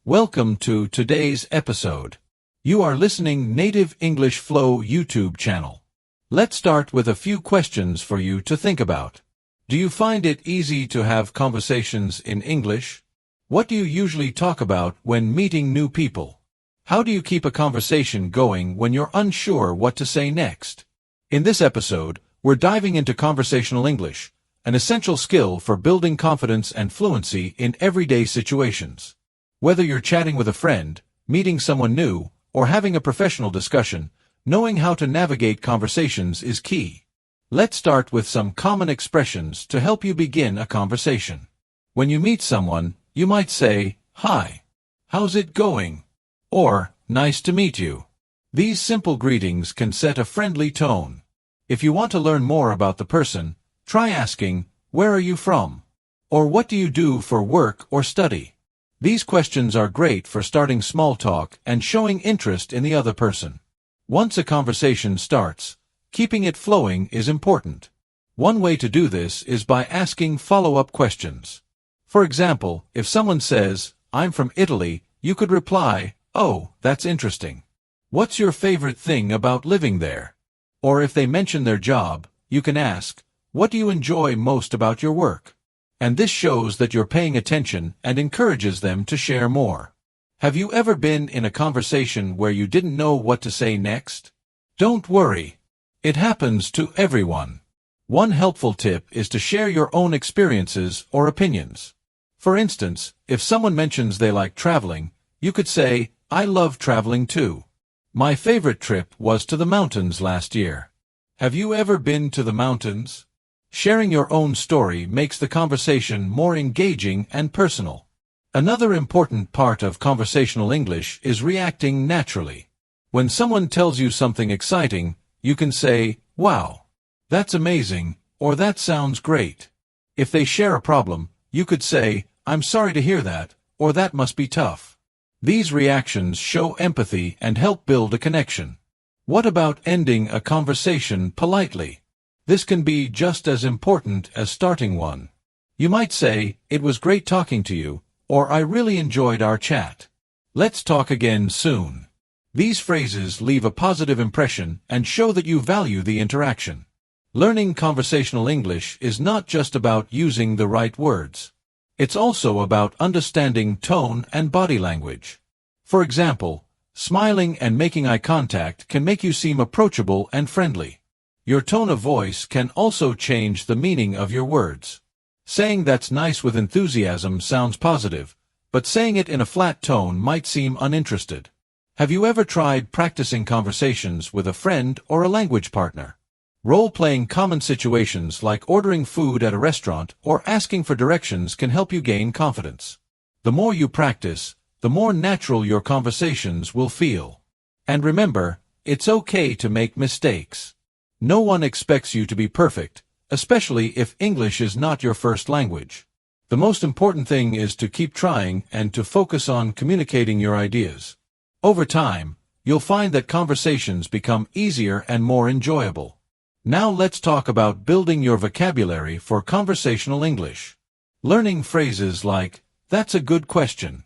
Welcome to today's episode. You are listening Native English Flow YouTube channel. Let's start with a few questions for you to think about. Do you find it easy to have conversations in English? What do you usually talk about when meeting new people? How do you keep a conversation going when you're unsure what to say next? In this episode, we're diving into conversational English, an essential skill for building confidence and fluency in everyday situations. Whether you're chatting with a friend, meeting someone new, or having a professional discussion, knowing how to navigate conversations is key. Let's start with some common expressions to help you begin a conversation. When you meet someone, you might say, "Hi, how's it going?" or "Nice to meet you." These simple greetings can set a friendly tone. If you want to learn more about the person, try asking, "Where are you from?" or "What do you do for work or study?" These questions are great for starting small talk and showing interest in the other person. Once a conversation starts, keeping it flowing is important. One way to do this is by asking follow-up questions. For example, if someone says, "I'm from Italy," you could reply, "Oh, that's interesting. What's your favorite thing about living there?" Or if they mention their job, you can ask, "What do you enjoy most about your work?" And this shows that you're paying attention and encourages them to share more. Have you ever been in a conversation where you didn't know what to say next? Don't worry. It happens to everyone. One helpful tip is to share your own experiences or opinions. For instance, if someone mentions they like traveling, you could say, "I love traveling too. My favorite trip was to the mountains last year." Have you ever been to the mountains? Sharing your own story makes the conversation more engaging and personal. Another important part of conversational English is reacting naturally. When someone tells you something exciting, you can say, "Wow, that's amazing," or "That sounds great." If they share a problem, you could say, "I'm sorry to hear that," or "That must be tough." These reactions show empathy and help build a connection. What about ending a conversation politely? This can be just as important as starting one. You might say, "It was great talking to you," or "I really enjoyed our chat. Let's talk again soon." These phrases leave a positive impression and show that you value the interaction. Learning conversational English is not just about using the right words. It's also about understanding tone and body language. For example, smiling and making eye contact can make you seem approachable and friendly. Your tone of voice can also change the meaning of your words. Saying "That's nice" with enthusiasm sounds positive, but saying it in a flat tone might seem uninterested. Have you ever tried practicing conversations with a friend or a language partner? Role-playing common situations like ordering food at a restaurant or asking for directions can help you gain confidence. The more you practice, the more natural your conversations will feel. And remember, it's okay to make mistakes. No one expects you to be perfect, especially if English is not your first language. The most important thing is to keep trying and to focus on communicating your ideas. Over time, you'll find that conversations become easier and more enjoyable. Now let's talk about building your vocabulary for conversational English. Learning phrases like, "That's a good question,"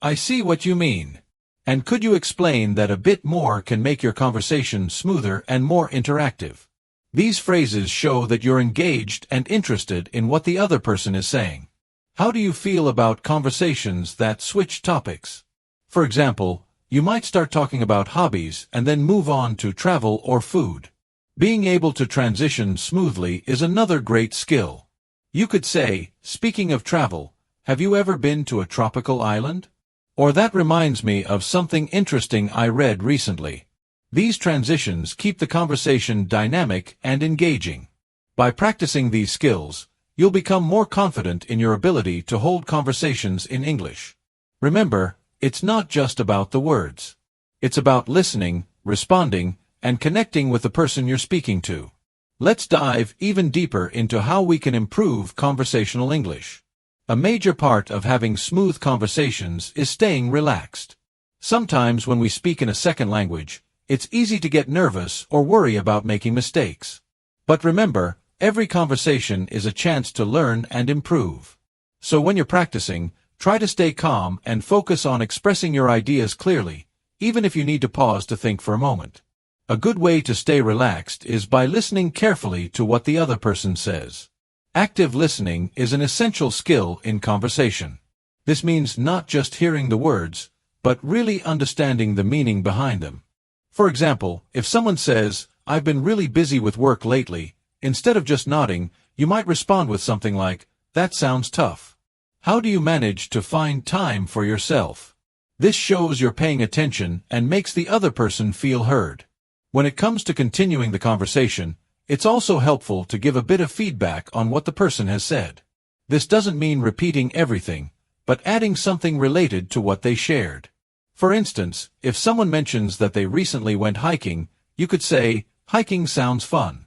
"I see what you mean," and "Could you explain that a bit more" can make your conversation smoother and more interactive. These phrases show that you're engaged and interested in what the other person is saying. How do you feel about conversations that switch topics? For example, you might start talking about hobbies and then move on to travel or food. Being able to transition smoothly is another great skill. You could say, "Speaking of travel, have you ever been to a tropical island?" Or "That reminds me of something interesting I read recently." These transitions keep the conversation dynamic and engaging. By practicing these skills, you'll become more confident in your ability to hold conversations in English. Remember, it's not just about the words. It's about listening, responding, and connecting with the person you're speaking to. Let's dive even deeper into how we can improve conversational English. A major part of having smooth conversations is staying relaxed. Sometimes when we speak in a second language, it's easy to get nervous or worry about making mistakes. But remember, every conversation is a chance to learn and improve. So when you're practicing, Try to stay calm and focus on expressing your ideas clearly, even if you need to pause to think for a moment. A good way to stay relaxed is by listening carefully to what the other person says. Active listening is an essential skill in conversation. This means not just hearing the words, but really understanding the meaning behind them. For example, if someone says, "I've been really busy with work lately," instead of just nodding, you might respond with something like, "That sounds tough. How do you manage to find time for yourself?" This shows you're paying attention and makes the other person feel heard. When it comes to continuing the conversation, it's also helpful to give a bit of feedback on what the person has said. This doesn't mean repeating everything, but adding something related to what they shared. For instance, if someone mentions that they recently went hiking, you could say, "Hiking sounds fun.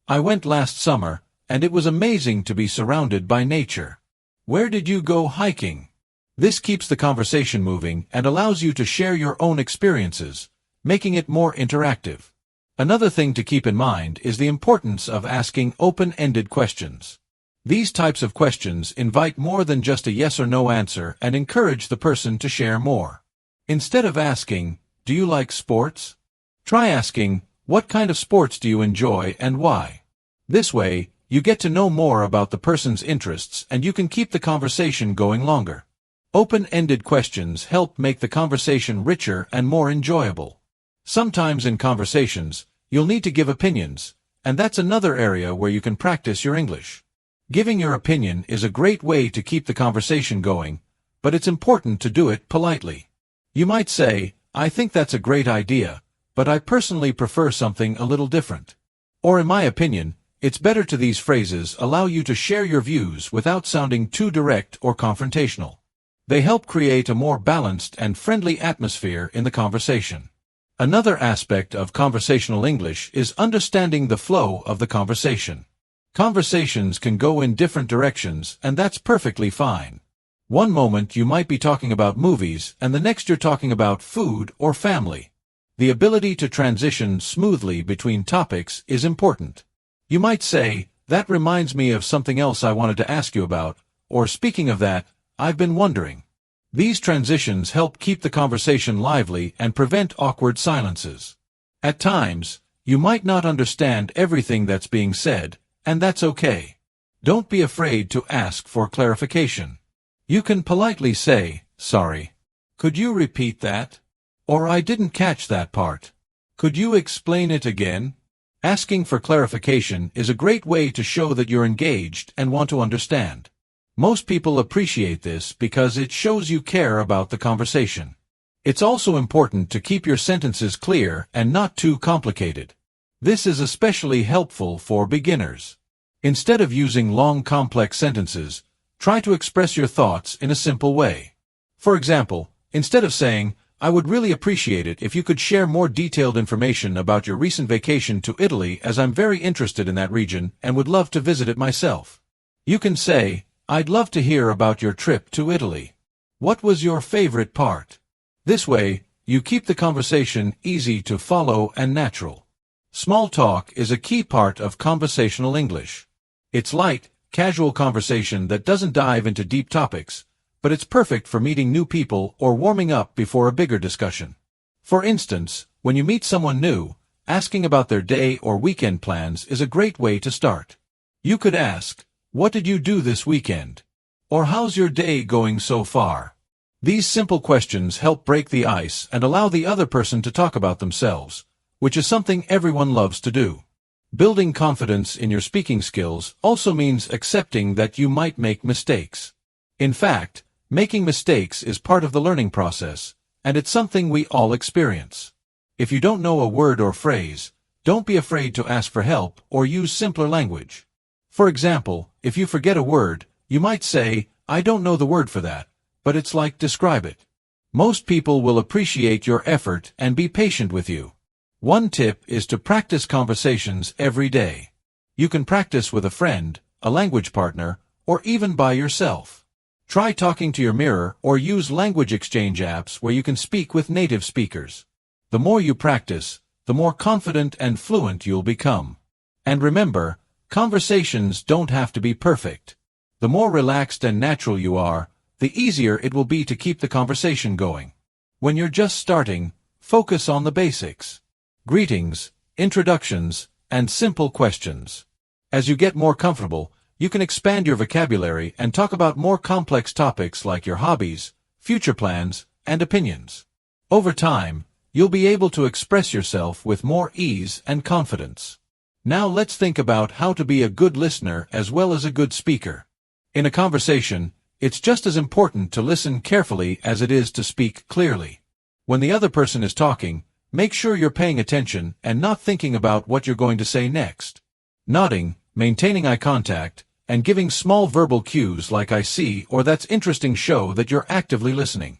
I went last summer, and it was amazing to be surrounded by nature. Where did you go hiking?" This keeps the conversation moving and allows you to share your own experiences, making it more interactive. Another thing to keep in mind is the importance of asking open-ended questions. These types of questions invite more than just a yes or no answer and encourage the person to share more. Instead of asking, "Do you like sports?" try asking, "What kind of sports do you enjoy and why?" This way, you get to know more about the person's interests and you can keep the conversation going longer. Open-ended questions help make the conversation richer and more enjoyable. Sometimes in conversations, you'll need to give opinions, and that's another area where you can practice your English. Giving your opinion is a great way to keep the conversation going, but it's important to do it politely. You might say, "I think that's a great idea, but I personally prefer something a little different." Or in my opinion, it's better to. These phrases allow you to share your views without sounding too direct or confrontational. They help create a more balanced and friendly atmosphere in the conversation. Another aspect of conversational English is understanding the flow of the conversation. Conversations can go in different directions, and that's perfectly fine. One moment you might be talking about movies, and the next you're talking about food or family. The ability to transition smoothly between topics is important. You might say, "That reminds me of something else I wanted to ask you about," or "Speaking of that, I've been wondering." These transitions help keep the conversation lively and prevent awkward silences. At times, you might not understand everything that's being said, and that's okay. Don't be afraid to ask for clarification. You can politely say, "Sorry. Could you repeat that?" Or "I didn't catch that part. Could you explain it again?" Asking for clarification is a great way to show that you're engaged and want to understand. Most people appreciate this because it shows you care about the conversation. It's also important to keep your sentences clear and not too complicated. This is especially helpful for beginners. Instead of using long, complex sentences, try to express your thoughts in a simple way. For example, instead of saying, "I would really appreciate it if you could share more detailed information about your recent vacation to Italy, as I'm very interested in that region and would love to visit it myself," you can say, "I'd love to hear about your trip to Italy. What was your favorite part?" This way, you keep the conversation easy to follow and natural. Small talk is a key part of conversational English. It's light, casual conversation that doesn't dive into deep topics, but it's perfect for meeting new people or warming up before a bigger discussion. For instance, when you meet someone new, asking about their day or weekend plans is a great way to start. You could ask, "What did you do this weekend?" Or "How's your day going so far?" These simple questions help break the ice and allow the other person to talk about themselves, which is something everyone loves to do. Building confidence in your speaking skills also means accepting that you might make mistakes. In fact, making mistakes is part of the learning process, and it's something we all experience. If you don't know a word or phrase, don't be afraid to ask for help or use simpler language. For example, if you forget a word, you might say, "I don't know the word for that, but it's like describe it." Most people will appreciate your effort and be patient with you. One tip is to practice conversations every day. You can practice with a friend, a language partner, or even by yourself. Try talking to your mirror or use language exchange apps where you can speak with native speakers. The more you practice, the more confident and fluent you'll become. And remember, conversations don't have to be perfect. The more relaxed and natural you are, the easier it will be to keep the conversation going. When you're just starting, focus on the basics. Greetings, introductions, and simple questions. As you get more comfortable, you can expand your vocabulary and talk about more complex topics like your hobbies, future plans, and opinions. Over time, you'll be able to express yourself with more ease and confidence. Now let's think about how to be a good listener as well as a good speaker. In a conversation, it's just as important to listen carefully as it is to speak clearly. When the other person is talking, make sure you're paying attention and not thinking about what you're going to say next. Nodding, maintaining eye contact, and giving small verbal cues like "I see" or "That's interesting" show that you're actively listening.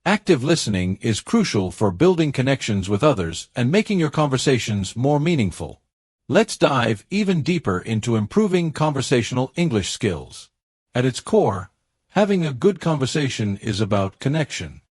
Active listening is crucial for building connections with others and making your conversations more meaningful. Let's dive even deeper into improving conversational English skills. At its core, having a good conversation is about connection.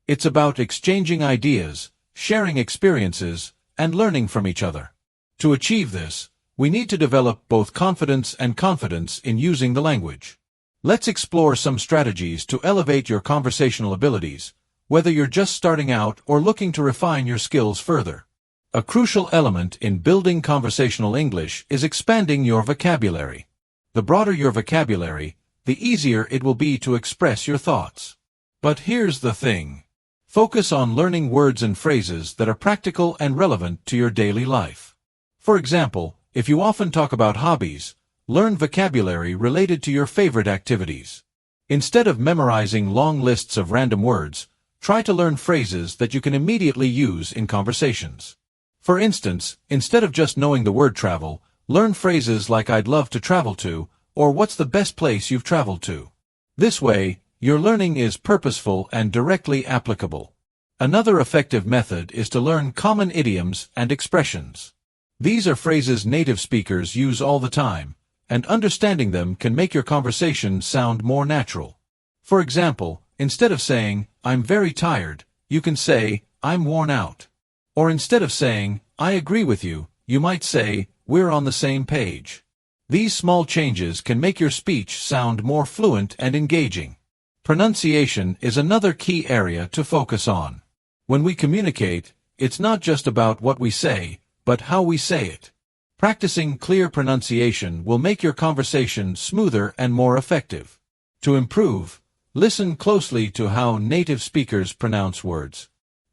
It's about exchanging ideas, sharing experiences, and learning from each other. To achieve this, we need to develop both confidence and confidence in using the language. Let's explore some strategies to elevate your conversational abilities, whether you're just starting out or looking to refine your skills further. A crucial element in building conversational English is expanding your vocabulary. The broader your vocabulary, the easier it will be to express your thoughts. But here's the thing. Focus on learning words and phrases that are practical and relevant to your daily life. For example, if you often talk about hobbies, learn vocabulary related to your favorite activities. Instead of memorizing long lists of random words, try to learn phrases that you can immediately use in conversations. For instance, instead of just knowing the word travel, learn phrases like "I'd love to travel to," or "What's the best place you've traveled to?" This way, your learning is purposeful and directly applicable. Another effective method is to learn common idioms and expressions. These are phrases native speakers use all the time, and understanding them can make your conversation sound more natural. For example, instead of saying, "I'm very tired," you can say, "I'm worn out." Or instead of saying, "I agree with you," you might say, "We're on the same page." These small changes can make your speech sound more fluent and engaging. Pronunciation is another key area to focus on. When we communicate, it's not just about what we say, but how we say it. Practicing clear pronunciation will make your conversation smoother and more effective. To improve, listen closely to how native speakers pronounce words.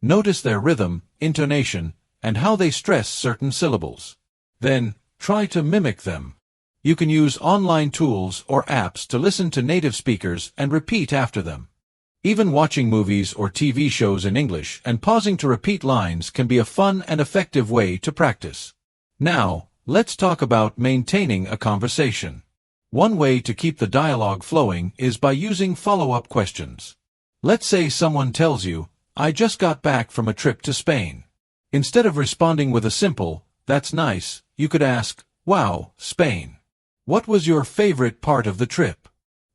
Notice their rhythm, intonation, and how they stress certain syllables. Then, try to mimic them. You can use online tools or apps to listen to native speakers and repeat after them. Even watching movies or TV shows in English and pausing to repeat lines can be a fun and effective way to practice. Now, let's talk about maintaining a conversation. One way to keep the dialogue flowing is by using follow-up questions. Let's say someone tells you, "I just got back from a trip to Spain." Instead of responding with a simple, "That's nice," you could ask, "Wow, Spain. What was your favorite part of the trip?"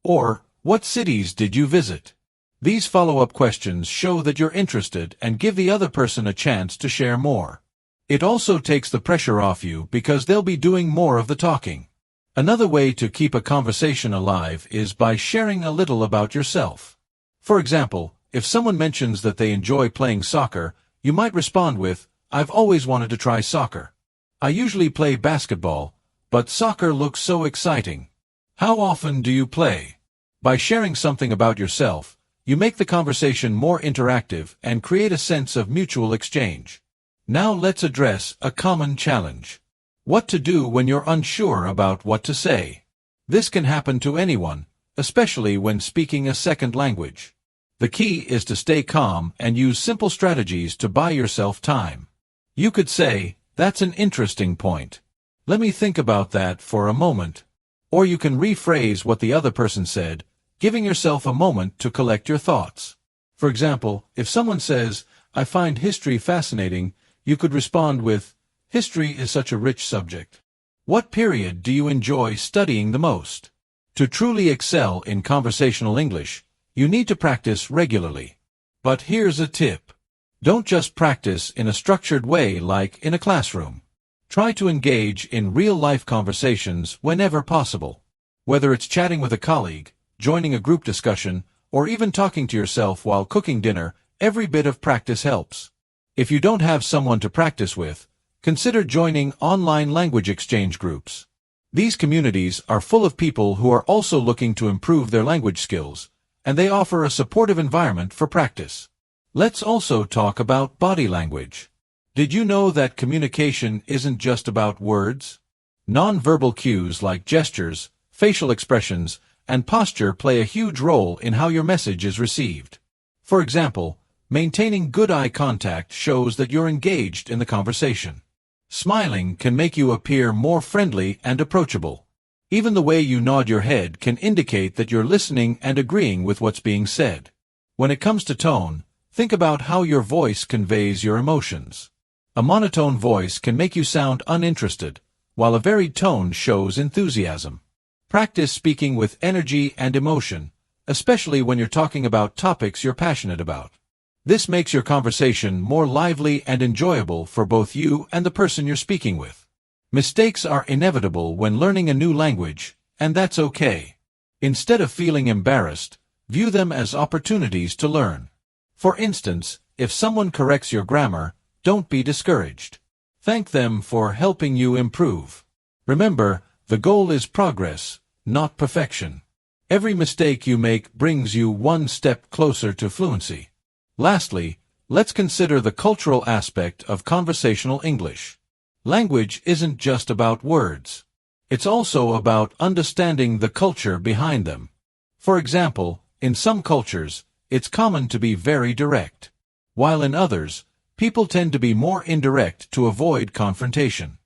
Or, "What cities did you visit?" These follow-up questions show that you're interested and give the other person a chance to share more. It also takes the pressure off you because they'll be doing more of the talking. Another way to keep a conversation alive is by sharing a little about yourself. For example, if someone mentions that they enjoy playing soccer, you might respond with, "I've always wanted to try soccer. I usually play basketball, but soccer looks so exciting. How often do you play?" By sharing something about yourself, you make the conversation more interactive and create a sense of mutual exchange. Now let's address a common challenge. What to do when you're unsure about what to say. This can happen to anyone, especially when speaking a second language. The key is to stay calm and use simple strategies to buy yourself time. You could say, "That's an interesting point. Let me think about that for a moment." Or you can rephrase what the other person said, giving yourself a moment to collect your thoughts. For example, if someone says, "I find history fascinating," you could respond with, "History is such a rich subject. What period do you enjoy studying the most?" To truly excel in conversational English, you need to practice regularly. But here's a tip. Don't just practice in a structured way like in a classroom. Try to engage in real-life conversations whenever possible. Whether it's chatting with a colleague, joining a group discussion, or even talking to yourself while cooking dinner, every bit of practice helps. If you don't have someone to practice with, consider joining online language exchange groups. These communities are full of people who are also looking to improve their language skills, and they offer a supportive environment for practice. Let's also talk about body language. Did you know that communication isn't just about words? Non-verbal cues like gestures, facial expressions, and posture play a huge role in how your message is received. For example, maintaining good eye contact shows that you're engaged in the conversation. Smiling can make you appear more friendly and approachable. Even the way you nod your head can indicate that you're listening and agreeing with what's being said. When it comes to tone, think about how your voice conveys your emotions. A monotone voice can make you sound uninterested, while a varied tone shows enthusiasm. Practice speaking with energy and emotion, especially when you're talking about topics you're passionate about. This makes your conversation more lively and enjoyable for both you and the person you're speaking with. Mistakes are inevitable when learning a new language, and that's okay. Instead of feeling embarrassed, view them as opportunities to learn. For instance, if someone corrects your grammar, don't be discouraged. Thank them for helping you improve. Remember, the goal is progress, not perfection. Every mistake you make brings you one step closer to fluency. Lastly, let's consider the cultural aspect of conversational English. Language isn't just about words. It's also about understanding the culture behind them. For example, in some cultures, it's common to be very direct, while in others, people tend to be more indirect to avoid confrontation.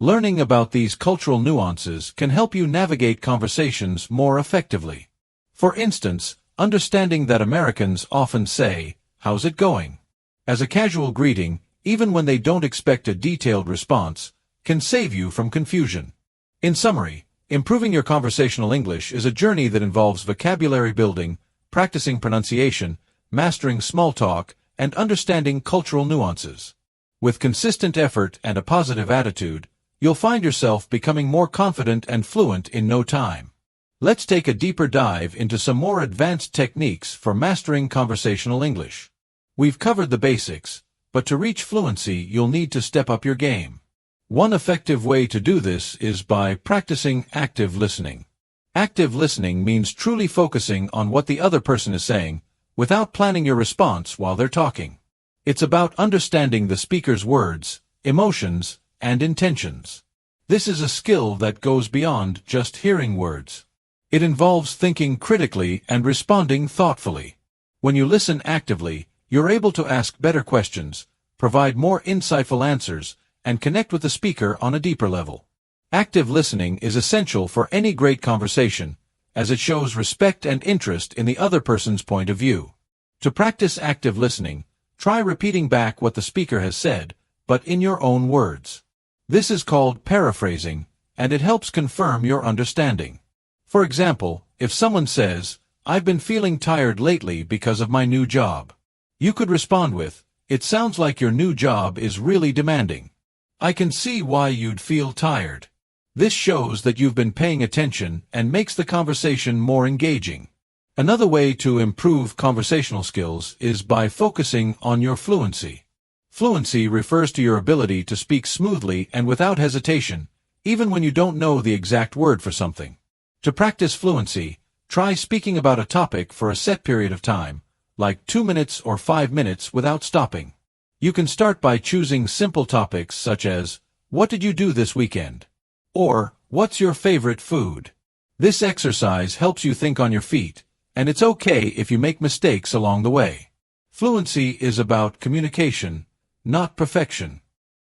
Learning about these cultural nuances can help you navigate conversations more effectively. For instance, understanding that Americans often say, "How's it going?" as a casual greeting, even when they don't expect a detailed response, can save you from confusion. In summary, improving your conversational English is a journey that involves vocabulary building, practicing pronunciation, mastering small talk, and understanding cultural nuances. With consistent effort and a positive attitude, you'll find yourself becoming more confident and fluent in no time. Let's take a deeper dive into some more advanced techniques for mastering conversational English. We've covered the basics, but to reach fluency you'll need to step up your game. One effective way to do this is by practicing active listening. Active listening means truly focusing on what the other person is saying, without planning your response while they're talking. It's about understanding the speaker's words, emotions, and intentions. This is a skill that goes beyond just hearing words. It involves thinking critically and responding thoughtfully. When you listen actively, you're able to ask better questions, provide more insightful answers, and connect with the speaker on a deeper level. Active listening is essential for any great conversation, as it shows respect and interest in the other person's point of view. To practice active listening, try repeating back what the speaker has said, but in your own words. This is called paraphrasing, and it helps confirm your understanding. For example, if someone says, "I've been feeling tired lately because of my new job," you could respond with, "It sounds like your new job is really demanding. I can see why you'd feel tired." This shows that you've been paying attention and makes the conversation more engaging. Another way to improve conversational skills is by focusing on your fluency. Fluency refers to your ability to speak smoothly and without hesitation, even when you don't know the exact word for something. To practice fluency, try speaking about a topic for a set period of time, like 2 minutes or 5 minutes without stopping. You can start by choosing simple topics such as, "What did you do this weekend?" or "What's your favorite food?" This exercise helps you think on your feet, and it's okay if you make mistakes along the way. Fluency is about communication, not perfection.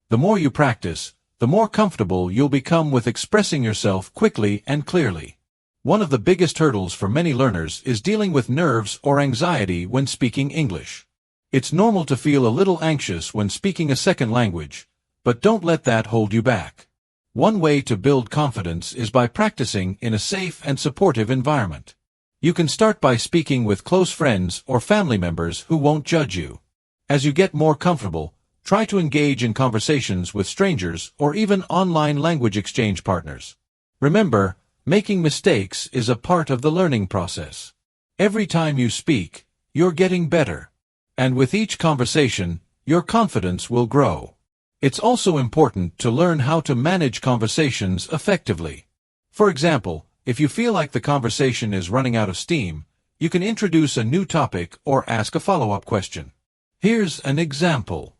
The more you practice, the more comfortable you'll become with expressing yourself quickly and clearly. One of the biggest hurdles for many learners is dealing with nerves or anxiety when speaking English. It's normal to feel a little anxious when speaking a second language, but don't let that hold you back. One way to build confidence is by practicing in a safe and supportive environment. You can start by speaking with close friends or family members who won't judge you. As you get more comfortable, try to engage in conversations with strangers or even online language exchange partners. Remember, making mistakes is a part of the learning process. Every time you speak, you're getting better. And with each conversation, your confidence will grow. It's also important to learn how to manage conversations effectively. For example, if you feel like the conversation is running out of steam, you can introduce a new topic or ask a follow-up question. Here's an example.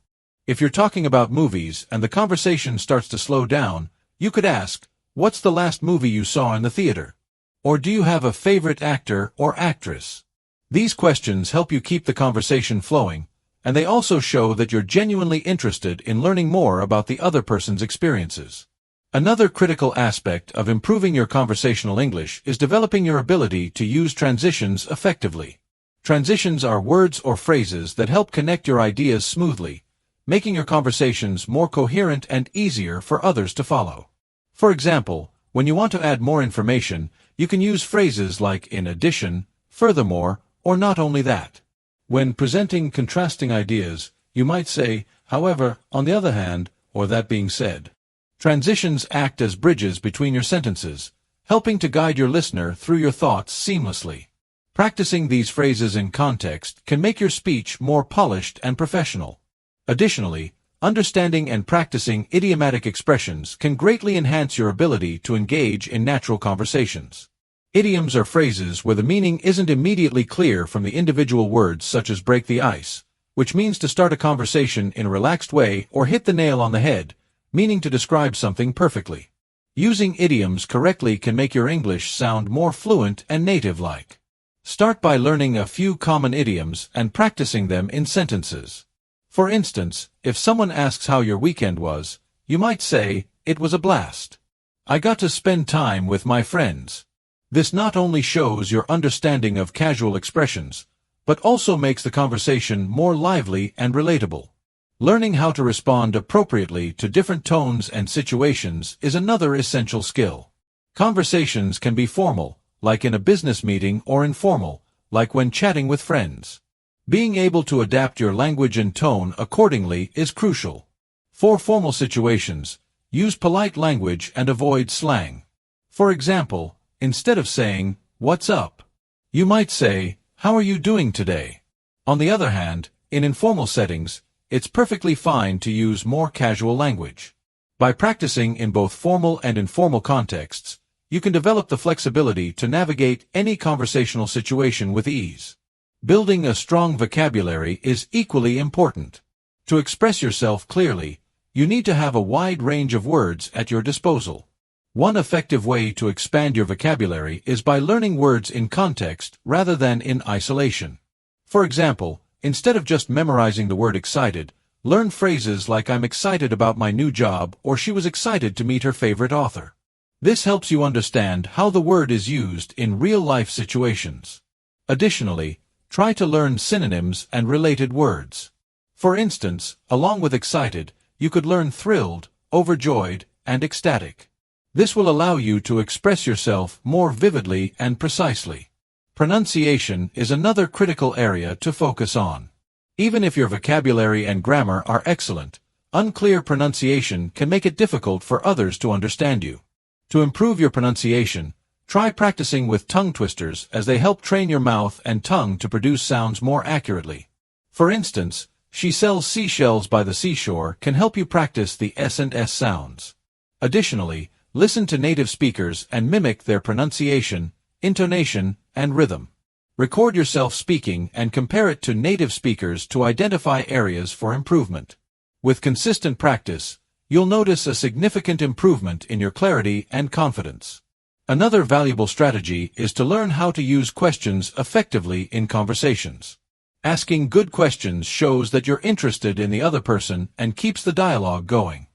If you're talking about movies and the conversation starts to slow down, you could ask, "What's the last movie you saw in the theater?" Or "Do you have a favorite actor or actress?" These questions help you keep the conversation flowing, and they also show that you're genuinely interested in learning more about the other person's experiences. Another critical aspect of improving your conversational English is developing your ability to use transitions effectively. Transitions are words or phrases that help connect your ideas smoothly, making your conversations more coherent and easier for others to follow. For example, when you want to add more information, you can use phrases like "in addition," "furthermore," or "not only that." When presenting contrasting ideas, you might say, "however," "on the other hand," or "that being said." Transitions act as bridges between your sentences, helping to guide your listener through your thoughts seamlessly. Practicing these phrases in context can make your speech more polished and professional. Additionally, understanding and practicing idiomatic expressions can greatly enhance your ability to engage in natural conversations. Idioms are phrases where the meaning isn't immediately clear from the individual words, such as "break the ice," which means to start a conversation in a relaxed way, or "hit the nail on the head," meaning to describe something perfectly. Using idioms correctly can make your English sound more fluent and native-like. Start by learning a few common idioms and practicing them in sentences. For instance, if someone asks how your weekend was, you might say, "It was a blast. I got to spend time with my friends." This not only shows your understanding of casual expressions, but also makes the conversation more lively and relatable. Learning how to respond appropriately to different tones and situations is another essential skill. Conversations can be formal, like in a business meeting, or informal, like when chatting with friends. Being able to adapt your language and tone accordingly is crucial. For formal situations, use polite language and avoid slang. For example, instead of saying, "What's up?" you might say, "How are you doing today?" On the other hand, in informal settings, it's perfectly fine to use more casual language. By practicing in both formal and informal contexts, you can develop the flexibility to navigate any conversational situation with ease. Building a strong vocabulary is equally important. To express yourself clearly, you need to have a wide range of words at your disposal. One effective way to expand your vocabulary is by learning words in context rather than in isolation. For example, instead of just memorizing the word excited, learn phrases like "I'm excited about my new job," or "she was excited to meet her favorite author." This helps you understand how the word is used in real-life situations. Additionally, try to learn synonyms and related words. For instance, along with excited, you could learn thrilled, overjoyed, and ecstatic. This will allow you to express yourself more vividly and precisely. Pronunciation is another critical area to focus on. Even if your vocabulary and grammar are excellent, unclear pronunciation can make it difficult for others to understand you. To improve your pronunciation, try practicing with tongue twisters, as they help train your mouth and tongue to produce sounds more accurately. For instance, "She sells seashells by the seashore" can help you practice the S and S sounds. Additionally, listen to native speakers and mimic their pronunciation, intonation, and rhythm. Record yourself speaking and compare it to native speakers to identify areas for improvement. With consistent practice, you'll notice a significant improvement in your clarity and confidence. Another valuable strategy is to learn how to use questions effectively in conversations. Asking good questions shows that you're interested in the other person and keeps the dialogue going.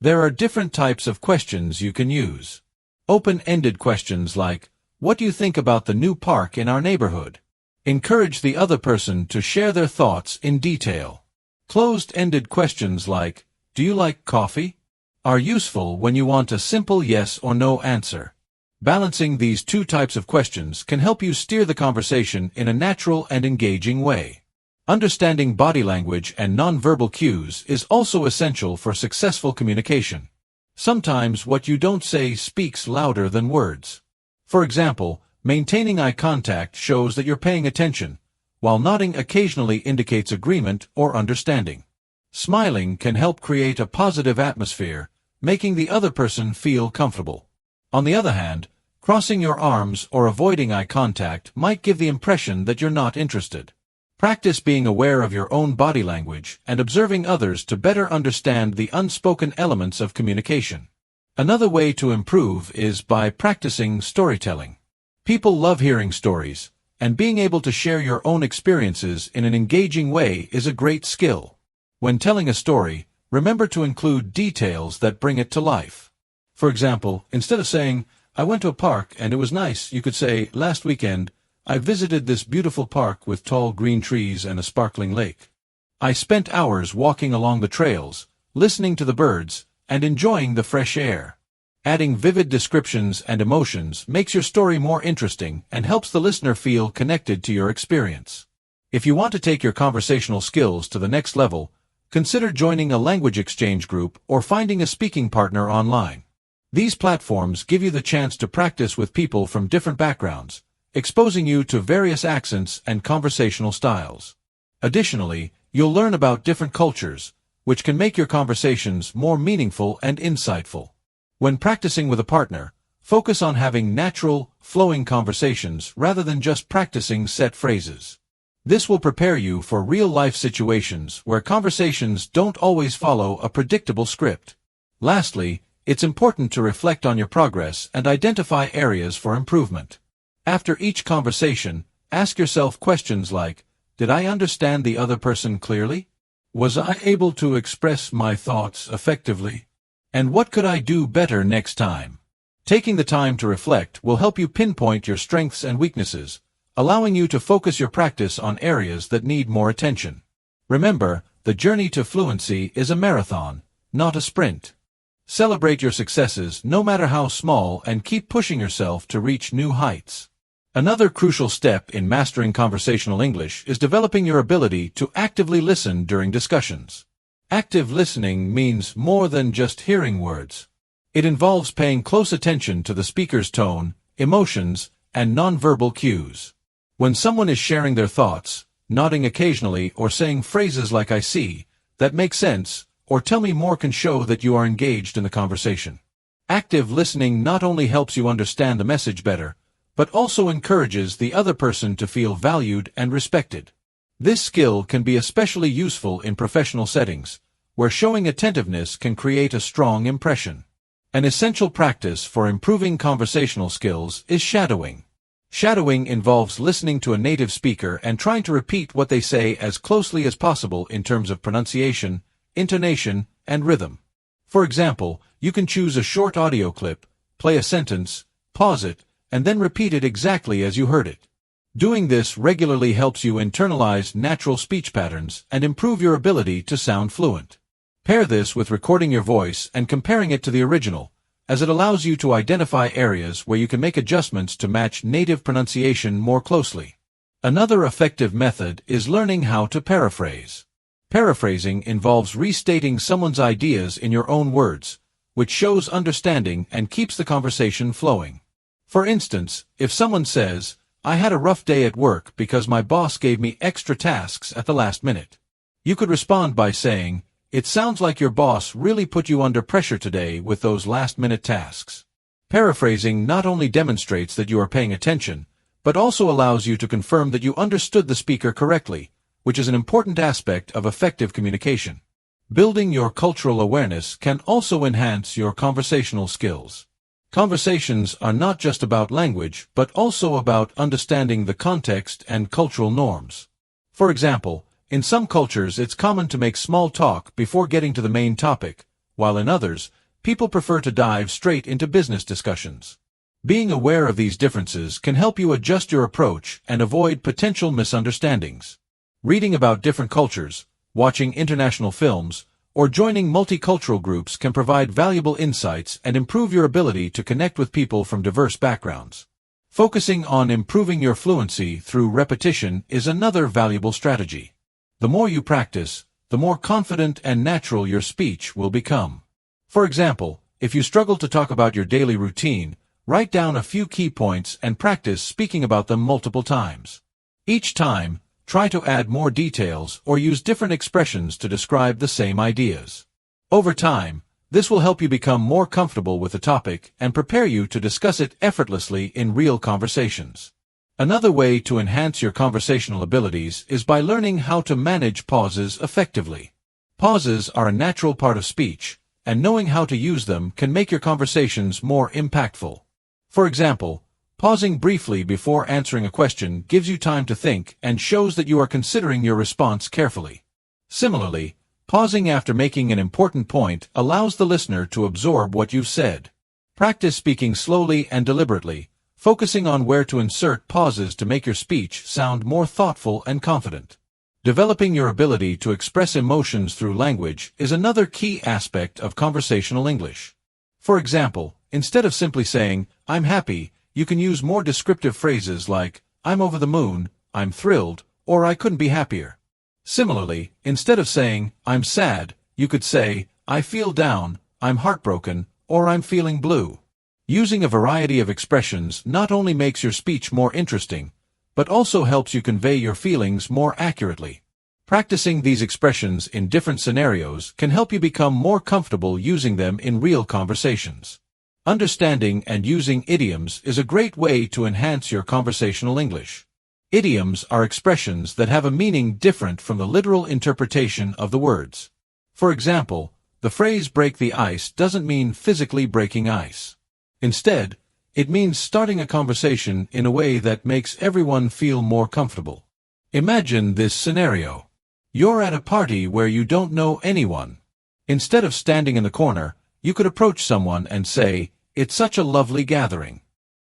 There are different types of questions you can use. Open-ended questions like, "What do you think about the new park in our neighborhood?" Encourage the other person to share their thoughts in detail. Closed-ended questions like, "Do you like coffee?" are useful when you want a simple yes or no answer. Balancing these two types of questions can help you steer the conversation in a natural and engaging way. Understanding body language and nonverbal cues is also essential for successful communication. Sometimes what you don't say speaks louder than words. For example, Maintaining eye contact shows that you're paying attention, while nodding occasionally indicates agreement or understanding. Smiling can help create a positive atmosphere, making the other person feel comfortable. On the other hand, crossing your arms or avoiding eye contact might give the impression that you're not interested. Practice being aware of your own body language and observing others to better understand the unspoken elements of communication. Another way to improve is by practicing storytelling. People love hearing stories, and being able to share your own experiences in an engaging way is a great skill. When telling a story, remember to include details that bring it to life. For example, instead of saying, "I went to a park and it was nice," you could say, "Last weekend, I visited this beautiful park with tall green trees and a sparkling lake. I spent hours walking along the trails, listening to the birds, and enjoying the fresh air." Adding vivid descriptions and emotions makes your story more interesting and helps the listener feel connected to your experience. If you want to take your conversational skills to the next level, consider joining a language exchange group or finding a speaking partner online. These platforms give you the chance to practice with people from different backgrounds, exposing you to various accents and conversational styles. Additionally, you'll learn about different cultures, which can make your conversations more meaningful and insightful. When practicing with a partner, focus on having natural, flowing conversations rather than just practicing set phrases. This will prepare you for real-life situations where conversations don't always follow a predictable script. Lastly, it's important to reflect on your progress and identify areas for improvement. After each conversation, ask yourself questions like, "Did I understand the other person clearly? Was I able to express my thoughts effectively? And what could I do better next time?" Taking the time to reflect will help you pinpoint your strengths and weaknesses, allowing you to focus your practice on areas that need more attention. Remember, the journey to fluency is a marathon, not a sprint. Celebrate your successes no matter how small and keep pushing yourself to reach new heights. Another crucial step in mastering conversational English is developing your ability to actively listen during discussions. Active listening means more than just hearing words. It involves paying close attention to the speaker's tone, emotions, and nonverbal cues. When someone is sharing their thoughts, nodding occasionally or saying phrases like "I see," "That makes sense," or "Tell me more" can show that you are engaged in the conversation. Active listening not only helps you understand the message better, but also encourages the other person to feel valued and respected. This skill can be especially useful in professional settings, where showing attentiveness can create a strong impression. An essential practice for improving conversational skills is shadowing. Shadowing involves listening to a native speaker and trying to repeat what they say as closely as possible in terms of pronunciation, intonation, and rhythm. For example, you can choose a short audio clip, play a sentence, pause it, and then repeat it exactly as you heard it. Doing this regularly helps you internalize natural speech patterns and improve your ability to sound fluent. Pair this with recording your voice and comparing it to the original, as it allows you to identify areas where you can make adjustments to match native pronunciation more closely. Another effective method is learning how to paraphrase. Paraphrasing involves restating someone's ideas in your own words, which shows understanding and keeps the conversation flowing. For instance, if someone says, "I had a rough day at work because my boss gave me extra tasks at the last minute," you could respond by saying, "It sounds like your boss really put you under pressure today with those last-minute tasks." Paraphrasing not only demonstrates that you are paying attention, but also allows you to confirm that you understood the speaker correctly, which is an important aspect of effective communication. Building your cultural awareness can also enhance your conversational skills. Conversations are not just about language, but also about understanding the context and cultural norms. For example, in some cultures it's common to make small talk before getting to the main topic, while in others, people prefer to dive straight into business discussions. Being aware of these differences can help you adjust your approach and avoid potential misunderstandings. Reading about different cultures, watching international films, or joining multicultural groups can provide valuable insights and improve your ability to connect with people from diverse backgrounds. Focusing on improving your fluency through repetition is another valuable strategy. The more you practice, the more confident and natural your speech will become. For example, if you struggle to talk about your daily routine, Write down a few key points and practice speaking about them multiple times. Each time, try to add more details or use different expressions to describe the same ideas. Over time, this will help you become more comfortable with the topic and prepare you to discuss it effortlessly in real conversations. Another way to enhance your conversational abilities is by learning how to manage pauses effectively. Pauses are a natural part of speech, and knowing how to use them can make your conversations more impactful. For example, pausing briefly before answering a question gives you time to think and shows that you are considering your response carefully. Similarly, pausing after making an important point allows the listener to absorb what you've said. Practice speaking slowly and deliberately, focusing on where to insert pauses to make your speech sound more thoughtful and confident. Developing your ability to express emotions through language is another key aspect of conversational English. For example, instead of simply saying, "I'm happy," you can use more descriptive phrases like, "I'm over the moon," "I'm thrilled," or "I couldn't be happier." Similarly, instead of saying, "I'm sad," you could say, "I feel down," "I'm heartbroken," or "I'm feeling blue." Using a variety of expressions not only makes your speech more interesting, but also helps you convey your feelings more accurately. Practicing these expressions in different scenarios can help you become more comfortable using them in real conversations. Understanding and using idioms is a great way to enhance your conversational English. Idioms are expressions that have a meaning different from the literal interpretation of the words. For example, the phrase "break the ice" doesn't mean physically breaking ice. Instead, it means starting a conversation in a way that makes everyone feel more comfortable. Imagine this scenario. You're at a party where you don't know anyone. Instead of standing in the corner, you could approach someone and say, "It's such a lovely gathering.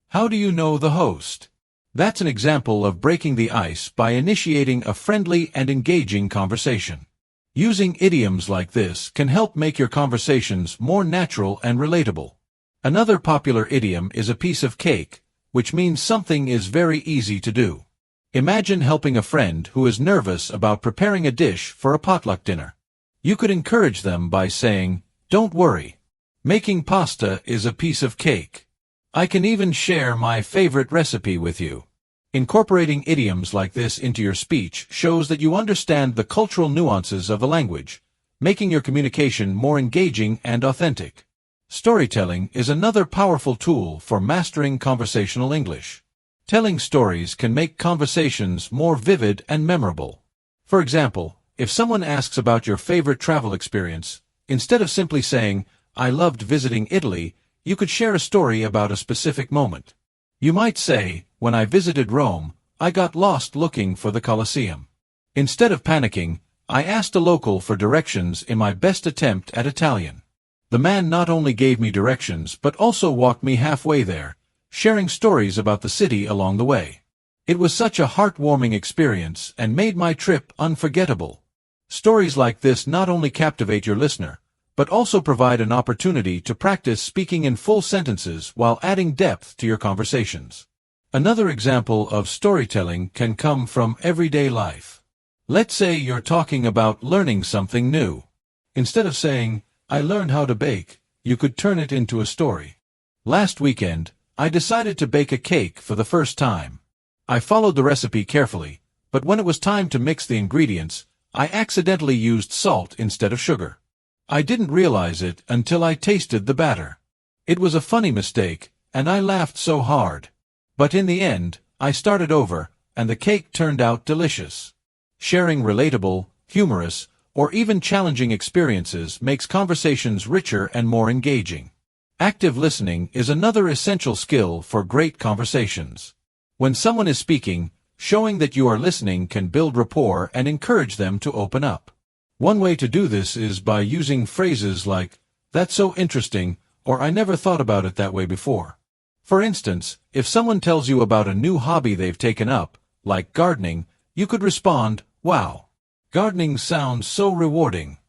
How do you know the host?" That's an example of breaking the ice by initiating a friendly and engaging conversation. Using idioms like this can help make your conversations more natural and relatable. Another popular idiom is "a piece of cake," which means something is very easy to do. Imagine helping a friend who is nervous about preparing a dish for a potluck dinner. You could encourage them by saying, "Don't worry. Making pasta is a piece of cake. I can even share my favorite recipe with you." Incorporating idioms like this into your speech shows that you understand the cultural nuances of the language, making your communication more engaging and authentic. Storytelling is another powerful tool for mastering conversational English. Telling stories can make conversations more vivid and memorable. For example, if someone asks about your favorite travel experience, instead of simply saying, "I loved visiting Italy," you could share a story about a specific moment. You might say, "When I visited Rome, I got lost looking for the Colosseum. Instead of panicking, I asked a local for directions in my best attempt at Italian. The man not only gave me directions but also walked me halfway there, sharing stories about the city along the way. It was such a heartwarming experience and made my trip unforgettable." Stories like this not only captivate your listener, but also provide an opportunity to practice speaking in full sentences while adding depth to your conversations. Another example of storytelling can come from everyday life. Let's say you're talking about learning something new. Instead of saying, "I learned how to bake," you could turn it into a story. "Last weekend, I decided to bake a cake for the first time. I followed the recipe carefully, but when it was time to mix the ingredients, I accidentally used salt instead of sugar. I didn't realize it until I tasted the batter. It was a funny mistake, and I laughed so hard. But in the end, I started over, and the cake turned out delicious." Sharing relatable, humorous, or even challenging experiences makes conversations richer and more engaging. Active listening is another essential skill for great conversations. When someone is speaking, showing that you are listening can build rapport and encourage them to open up. One way to do this is by using phrases like, "That's so interesting," or "I never thought about it that way before." For instance, if someone tells you about a new hobby they've taken up, like gardening, you could respond, "Wow, gardening sounds so rewarding.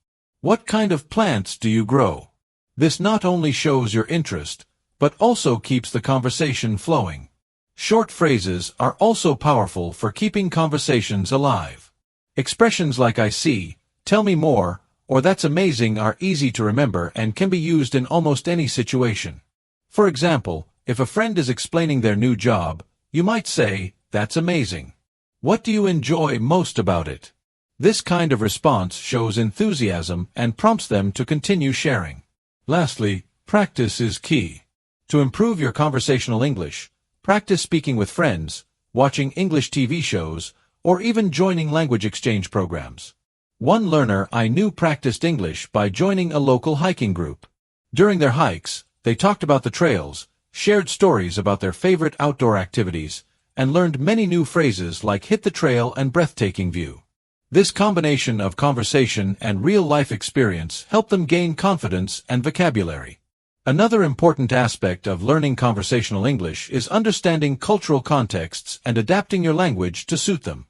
What kind of plants do you grow?" This not only shows your interest, but also keeps the conversation flowing. Short phrases are also powerful for keeping conversations alive. Expressions like "I see," "Tell me more," or "That's amazing" are easy to remember and can be used in almost any situation. For example, If a friend is explaining their new job, you might say, "That's amazing. What do you enjoy most about it?" This kind of response shows enthusiasm and prompts them to continue sharing. Lastly, practice is key. To improve your conversational English, practice speaking with friends, watching English TV shows, or even joining language exchange programs. One learner I knew practiced English by joining a local hiking group. During their hikes, they talked about the trails, shared stories about their favorite outdoor activities, and learned many new phrases like hit the trail and breathtaking view. This combination of conversation and real-life experience helped them gain confidence and vocabulary. Another important aspect of learning conversational English is understanding cultural contexts and adapting your language to suit them.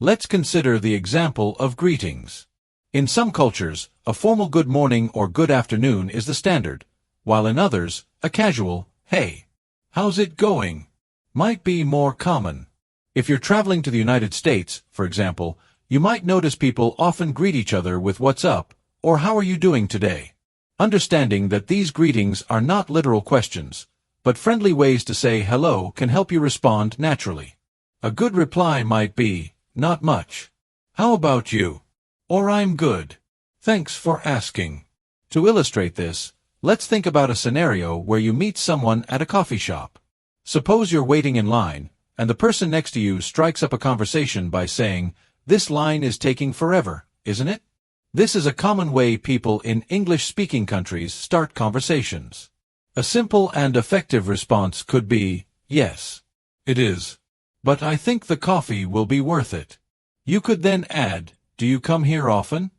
Let's consider the example of greetings. In some cultures, a formal good morning or good afternoon is the standard, while in others, a casual, "Hey, how's it going?" might be more common. If you're traveling to the United States, for example, you might notice people often greet each other with "What's up?" or "How are you doing today?" Understanding that these greetings are not literal questions, but friendly ways to say hello can help you respond naturally. A good reply might be, "Not much. How about you?" Or "I'm good. Thanks for asking." To illustrate this, let's think about a scenario where you meet someone at a coffee shop. Suppose you're waiting in line, and the person next to you strikes up a conversation by saying, "This line is taking forever, isn't it?" This is a common way people in English-speaking countries start conversations. A simple and effective response could be, "Yes, it is. But I think the coffee will be worth it." You could then add, "Do you come here often?"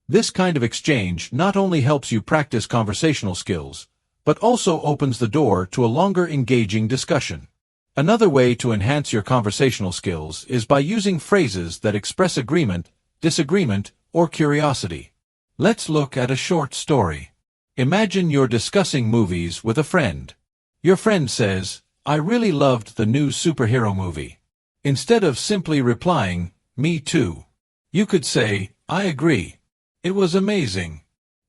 This kind of exchange not only helps you practice conversational skills, but also opens the door to a longer engaging discussion. Another way to enhance your conversational skills is by using phrases that express agreement, disagreement, or curiosity. Let's look at a short story. Imagine you're discussing movies with a friend. Your friend says, "I really loved the new superhero movie." Instead of simply replying, "Me too," you could say, "I agree. It was amazing.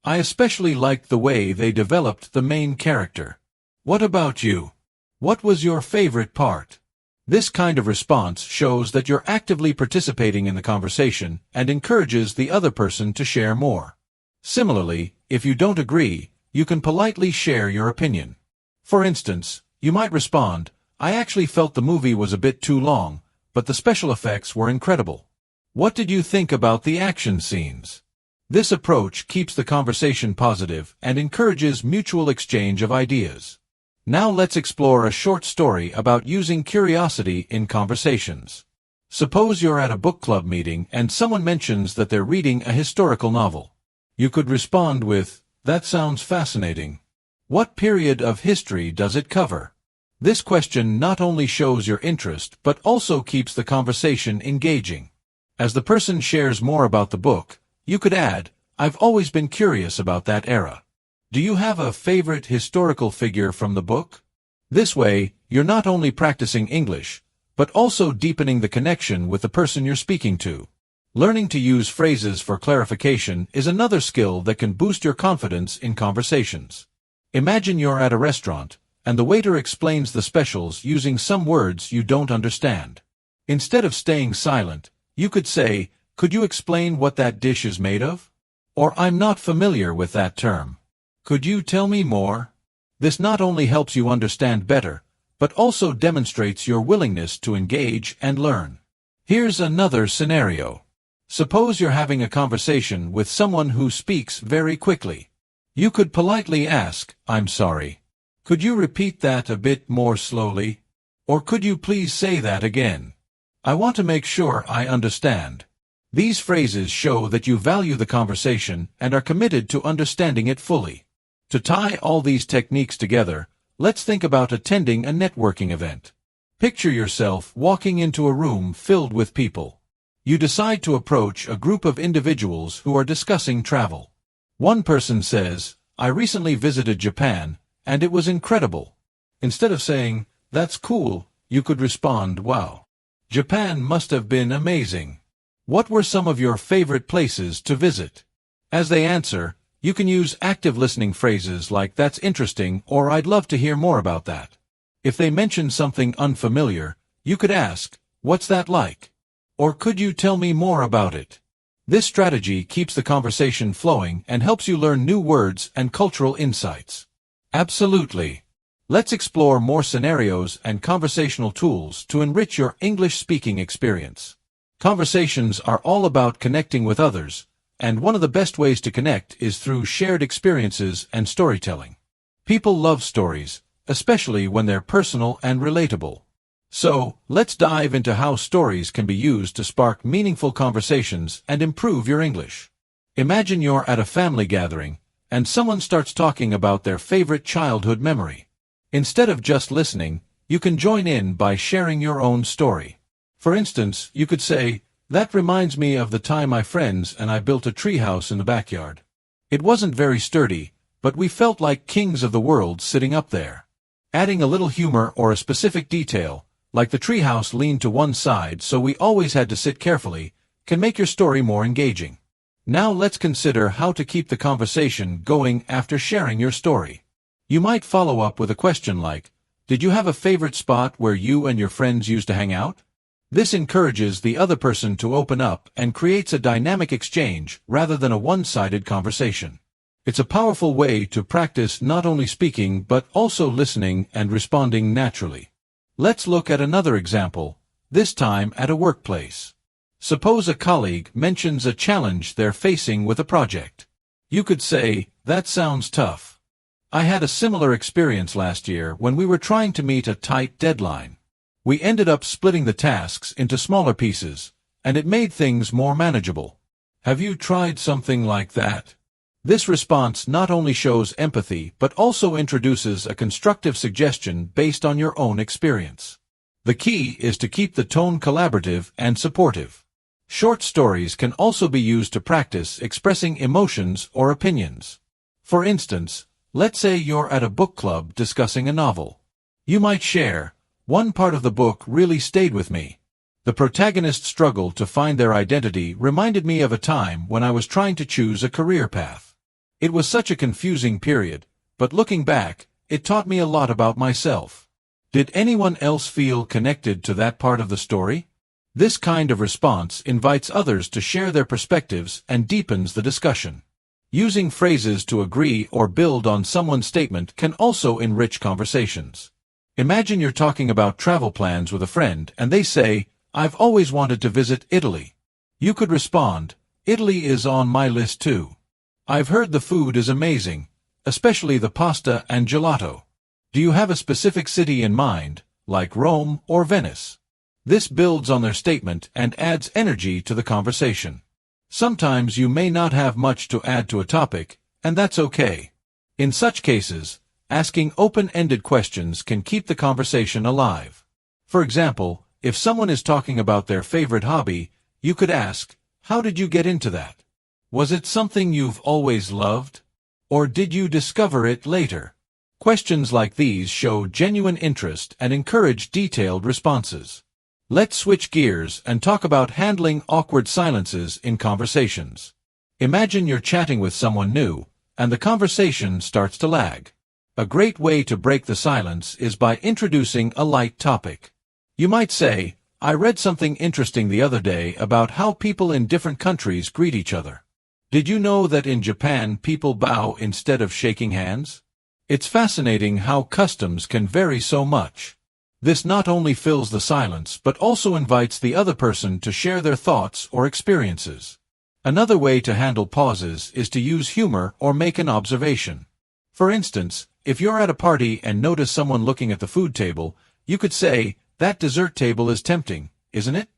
I especially liked the way they developed the main character. What about you? What was your favorite part?" This kind of response shows that you're actively participating in the conversation and encourages the other person to share more. Similarly, if you don't agree, you can politely share your opinion. For instance, you might respond, "I actually felt the movie was a bit too long, but the special effects were incredible. What did you think about the action scenes?" This approach keeps the conversation positive and encourages mutual exchange of ideas. Now let's explore a short story about using curiosity in conversations. Suppose you're at a book club meeting and someone mentions that they're reading a historical novel. You could respond with, "That sounds fascinating. What period of history does it cover?" This question not only shows your interest but also keeps the conversation engaging. As the person shares more about the book, you could add, "I've always been curious about that era. Do you have a favorite historical figure from the book?" This way, you're not only practicing English, but also deepening the connection with the person you're speaking to. Learning to use phrases for clarification is another skill that can boost your confidence in conversations. Imagine you're at a restaurant, and the waiter explains the specials using some words you don't understand. Instead of staying silent, you could say, "Could you explain what that dish is made of?" Or, "I'm not familiar with that term. Could you tell me more?" This not only helps you understand better, but also demonstrates your willingness to engage and learn. Here's another scenario. Suppose you're having a conversation with someone who speaks very quickly. You could politely ask, "I'm sorry. Could you repeat that a bit more slowly? Or could you please say that again? I want to make sure I understand." These phrases show that you value the conversation and are committed to understanding it fully. To tie all these techniques together, let's think about attending a networking event. Picture yourself walking into a room filled with people. You decide to approach a group of individuals who are discussing travel. One person says, "I recently visited Japan, and it was incredible." Instead of saying, "That's cool," you could respond, "Wow. Japan must have been amazing. What were some of your favorite places to visit?" As they answer, you can use active listening phrases like "That's interesting" or "I'd love to hear more about that." If they mention something unfamiliar, you could ask, "What's that like?" Or "Could you tell me more about it?" This strategy keeps the conversation flowing and helps you learn new words and cultural insights. Absolutely. Let's explore more scenarios and conversational tools to enrich your English speaking experience. Conversations are all about connecting with others, and one of the best ways to connect is through shared experiences and storytelling. People love stories, especially when they're personal and relatable. So, let's dive into how stories can be used to spark meaningful conversations and improve your English. Imagine you're at a family gathering, and someone starts talking about their favorite childhood memory. Instead of just listening, you can join in by sharing your own story. For instance, you could say, "That reminds me of the time my friends and I built a treehouse in the backyard. It wasn't very sturdy, but we felt like kings of the world sitting up there." Adding a little humor or a specific detail, like the treehouse leaned to one side so we always had to sit carefully, can make your story more engaging. Now let's consider how to keep the conversation going after sharing your story. You might follow up with a question like, "Did you have a favorite spot where you and your friends used to hang out?" This encourages the other person to open up and creates a dynamic exchange rather than a one-sided conversation. It's a powerful way to practice not only speaking but also listening and responding naturally. Let's look at another example, this time at a workplace. Suppose a colleague mentions a challenge they're facing with a project. You could say, "That sounds tough. I had a similar experience last year when we were trying to meet a tight deadline. We ended up splitting the tasks into smaller pieces, and it made things more manageable. Have you tried something like that?" This response not only shows empathy but also introduces a constructive suggestion based on your own experience. The key is to keep the tone collaborative and supportive. Short stories can also be used to practice expressing emotions or opinions. For instance, let's say you're at a book club discussing a novel. You might share, "One part of the book really stayed with me. The protagonist's struggle to find their identity reminded me of a time when I was trying to choose a career path. It was such a confusing period, but looking back, it taught me a lot about myself." Did anyone else feel connected to that part of the story? This kind of response invites others to share their perspectives and deepens the discussion. Using phrases to agree or build on someone's statement can also enrich conversations. Imagine you're talking about travel plans with a friend and they say, "I've always wanted to visit Italy." You could respond, "Italy is on my list too. I've heard the food is amazing, especially the pasta and gelato. Do you have a specific city in mind, like Rome or Venice?" This builds on their statement and adds energy to the conversation. Sometimes you may not have much to add to a topic, and that's okay. In such cases, asking open-ended questions can keep the conversation alive. For example, if someone is talking about their favorite hobby, you could ask, "How did you get into that? Was it something you've always loved? Or did you discover it later?" Questions like these show genuine interest and encourage detailed responses. Let's switch gears and talk about handling awkward silences in conversations. Imagine you're chatting with someone new, and the conversation starts to lag. A great way to break the silence is by introducing a light topic. You might say, "I read something interesting the other day about how people in different countries greet each other. Did you know that in Japan people bow instead of shaking hands? It's fascinating how customs can vary so much." This not only fills the silence but also invites the other person to share their thoughts or experiences. Another way to handle pauses is to use humor or make an observation. For instance, if you're at a party and notice someone looking at the food table, you could say, "That dessert table is tempting, isn't it?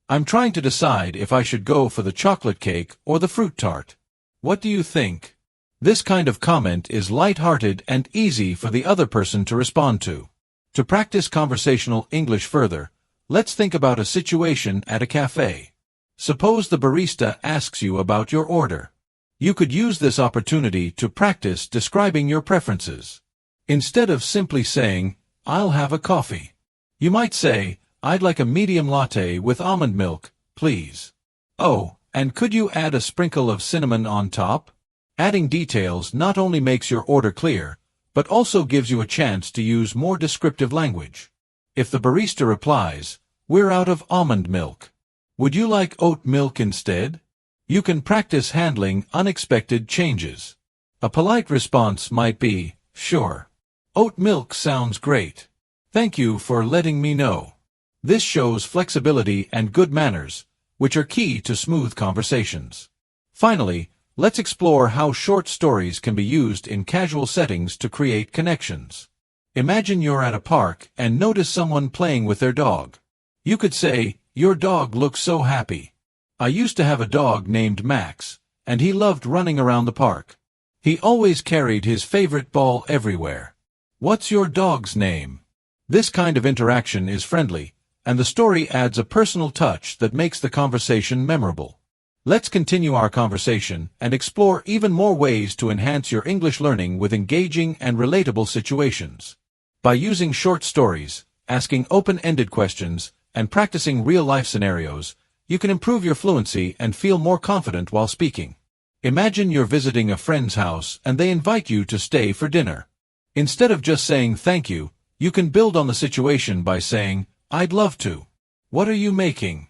I'm trying to decide if I should go for the chocolate cake or the fruit tart. What do you think?" This kind of comment is light-hearted and easy for the other person to respond to. To practice conversational English further, let's think about a situation at a cafe. Suppose the barista asks you about your order. You could use this opportunity to practice describing your preferences. Instead of simply saying, "I'll have a coffee," you might say, "I'd like a medium latte with almond milk, please. Oh, and could you add a sprinkle of cinnamon on top?" Adding details not only makes your order clear, but also gives you a chance to use more descriptive language. If the barista replies, "We're out of almond milk. Would you like oat milk instead?" you can practice handling unexpected changes. A polite response might be, "Sure. Oat milk sounds great. Thank you for letting me know." This shows flexibility and good manners, which are key to smooth conversations. Finally, let's explore how short stories can be used in casual settings to create connections. Imagine you're at a park and notice someone playing with their dog. You could say, "Your dog looks so happy. I used to have a dog named Max, and he loved running around the park. He always carried his favorite ball everywhere. What's your dog's name?" This kind of interaction is friendly, and the story adds a personal touch that makes the conversation memorable. Let's continue our conversation and explore even more ways to enhance your English learning with engaging and relatable situations. By using short stories, asking open-ended questions, and practicing real-life scenarios, you can improve your fluency and feel more confident while speaking. Imagine you're visiting a friend's house and they invite you to stay for dinner. Instead of just saying thank you, you can build on the situation by saying, "I'd love to. What are you making?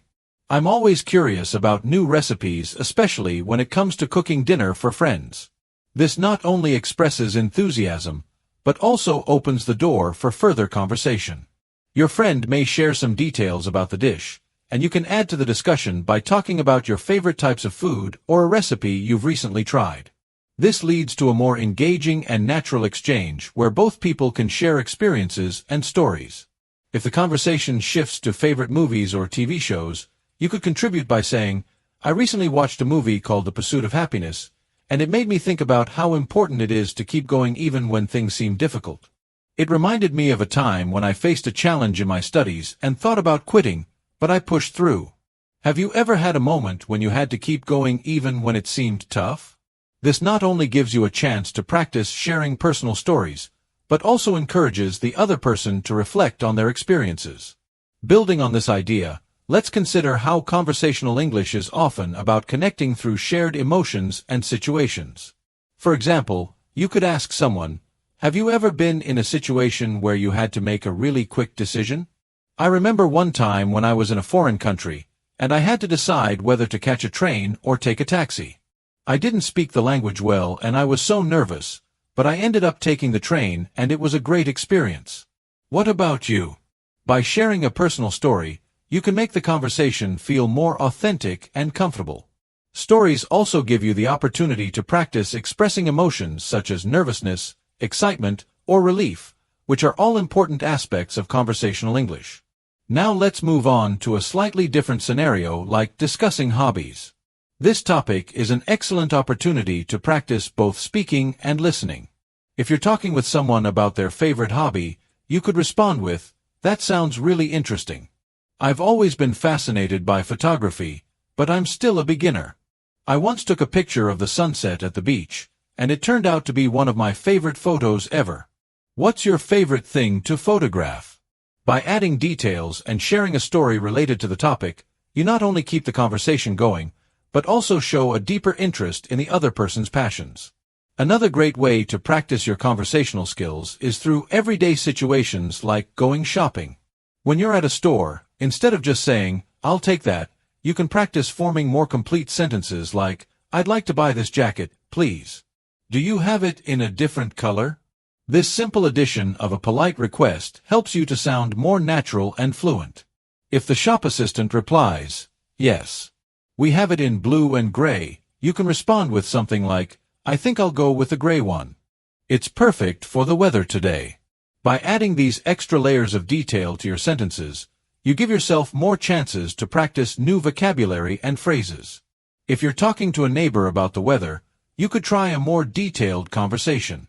I'm always curious about new recipes, especially when it comes to cooking dinner for friends." This not only expresses enthusiasm, but also opens the door for further conversation. Your friend may share some details about the dish, and you can add to the discussion by talking about your favorite types of food or a recipe you've recently tried. This leads to a more engaging and natural exchange where both people can share experiences and stories. If the conversation shifts to favorite movies or TV shows, you could contribute by saying, "I recently watched a movie called The Pursuit of Happiness, and it made me think about how important it is to keep going even when things seem difficult. It reminded me of a time when I faced a challenge in my studies and thought about quitting, but I pushed through." Have you ever had a moment when you had to keep going even when it seemed tough? This not only gives you a chance to practice sharing personal stories, but also encourages the other person to reflect on their experiences. Building on this idea, let's consider how conversational English is often about connecting through shared emotions and situations. For example, you could ask someone, "Have you ever been in a situation where you had to make a really quick decision?" I remember one time when I was in a foreign country, and I had to decide whether to catch a train or take a taxi. I didn't speak the language well and I was so nervous, but I ended up taking the train and it was a great experience. What about you? By sharing a personal story, you can make the conversation feel more authentic and comfortable. Stories also give you the opportunity to practice expressing emotions such as nervousness, excitement, or relief, which are all important aspects of conversational English. Now let's move on to a slightly different scenario like discussing hobbies. This topic is an excellent opportunity to practice both speaking and listening. If you're talking with someone about their favorite hobby, you could respond with, "That sounds really interesting. I've always been fascinated by photography, but I'm still a beginner. I once took a picture of the sunset at the beach, and it turned out to be one of my favorite photos ever. What's your favorite thing to photograph?" By adding details and sharing a story related to the topic, you not only keep the conversation going, but also show a deeper interest in the other person's passions. Another great way to practice your conversational skills is through everyday situations like going shopping. When you're at a store, instead of just saying, "I'll take that," you can practice forming more complete sentences like, "I'd like to buy this jacket, please. Do you have it in a different color?" This simple addition of a polite request helps you to sound more natural and fluent. If the shop assistant replies, "Yes, we have it in blue and gray," you can respond with something like, "I think I'll go with the gray one. It's perfect for the weather today." By adding these extra layers of detail to your sentences, you give yourself more chances to practice new vocabulary and phrases. If you're talking to a neighbor about the weather, you could try a more detailed conversation.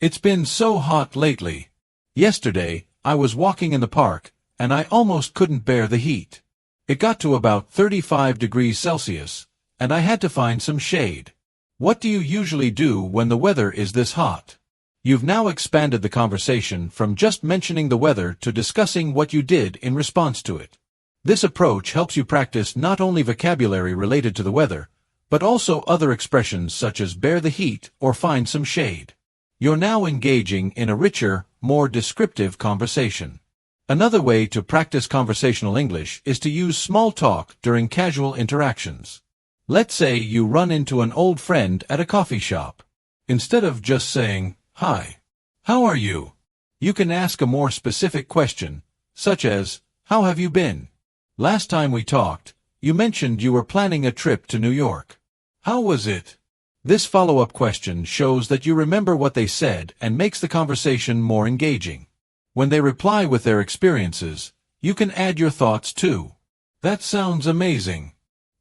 "It's been so hot lately. Yesterday, I was walking in the park, and I almost couldn't bear the heat. It got to about 35 degrees Celsius, and I had to find some shade. What do you usually do when the weather is this hot?" You've now expanded the conversation from just mentioning the weather to discussing what you did in response to it. This approach helps you practice not only vocabulary related to the weather, but also other expressions such as bear the heat or find some shade. You're now engaging in a richer, more descriptive conversation. Another way to practice conversational English is to use small talk during casual interactions. Let's say you run into an old friend at a coffee shop. Instead of just saying, "Hi, how are you?" you can ask a more specific question, such as, "How have you been? Last time we talked, you mentioned you were planning a trip to New York. How was it?" This follow-up question shows that you remember what they said and makes the conversation more engaging. When they reply with their experiences, you can add your thoughts too. "That sounds amazing.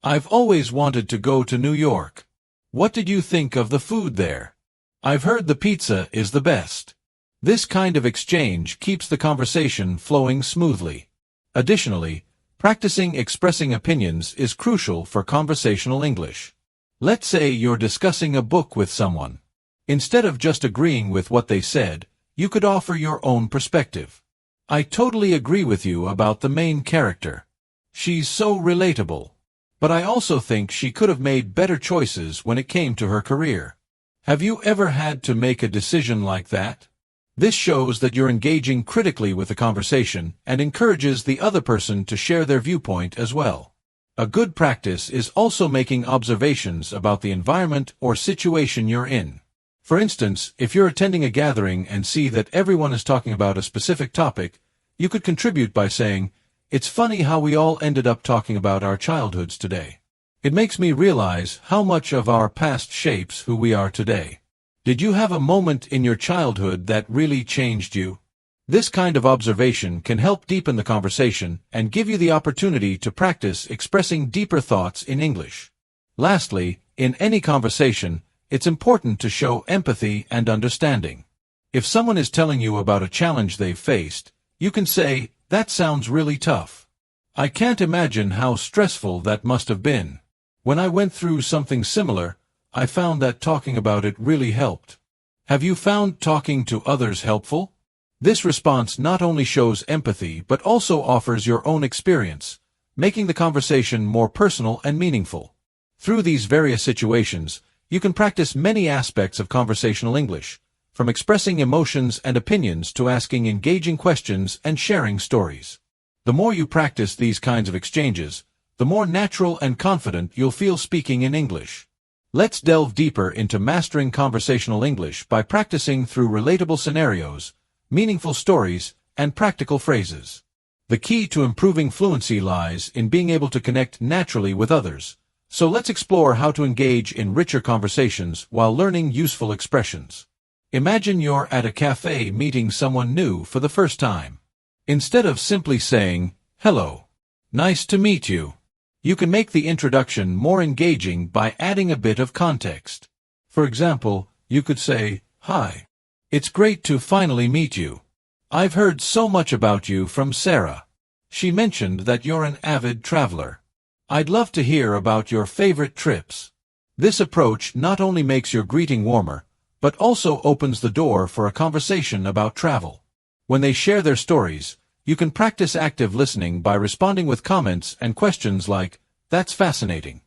I've always wanted to go to New York. What did you think of the food there? I've heard the pizza is the best." This kind of exchange keeps the conversation flowing smoothly. Additionally, practicing expressing opinions is crucial for conversational English. Let's say you're discussing a book with someone. Instead of just agreeing with what they said, you could offer your own perspective. "I totally agree with you about the main character. She's so relatable. But I also think she could have made better choices when it came to her career." Have you ever had to make a decision like that? This shows that you're engaging critically with the conversation and encourages the other person to share their viewpoint as well. A good practice is also making observations about the environment or situation you're in. For instance, if you're attending a gathering and see that everyone is talking about a specific topic, you could contribute by saying, "It's funny how we all ended up talking about our childhoods today. It makes me realize how much of our past shapes who we are today. Did you have a moment in your childhood that really changed you?" This kind of observation can help deepen the conversation and give you the opportunity to practice expressing deeper thoughts in English. Lastly, in any conversation, it's important to show empathy and understanding. If someone is telling you about a challenge they've faced, you can say, "That sounds really tough. I can't imagine how stressful that must have been. When I went through something similar, I found that talking about it really helped." Have you found talking to others helpful? This response not only shows empathy but also offers your own experience, making the conversation more personal and meaningful. Through these various situations, you can practice many aspects of conversational English, from expressing emotions and opinions to asking engaging questions and sharing stories. The more you practice these kinds of exchanges, the more natural and confident you'll feel speaking in English. Let's delve deeper into mastering conversational English by practicing through relatable scenarios, meaningful stories, and practical phrases. The key to improving fluency lies in being able to connect naturally with others. So let's explore how to engage in richer conversations while learning useful expressions. Imagine you're at a cafe meeting someone new for the first time. Instead of simply saying, "Hello, nice to meet you," you can make the introduction more engaging by adding a bit of context. For example, you could say, "Hi, it's great to finally meet you. I've heard so much about you from Sarah. She mentioned that you're an avid traveler. I'd love to hear about your favorite trips." This approach not only makes your greeting warmer, but also opens the door for a conversation about travel. When they share their stories, you can practice active listening by responding with comments and questions like, "That's fascinating.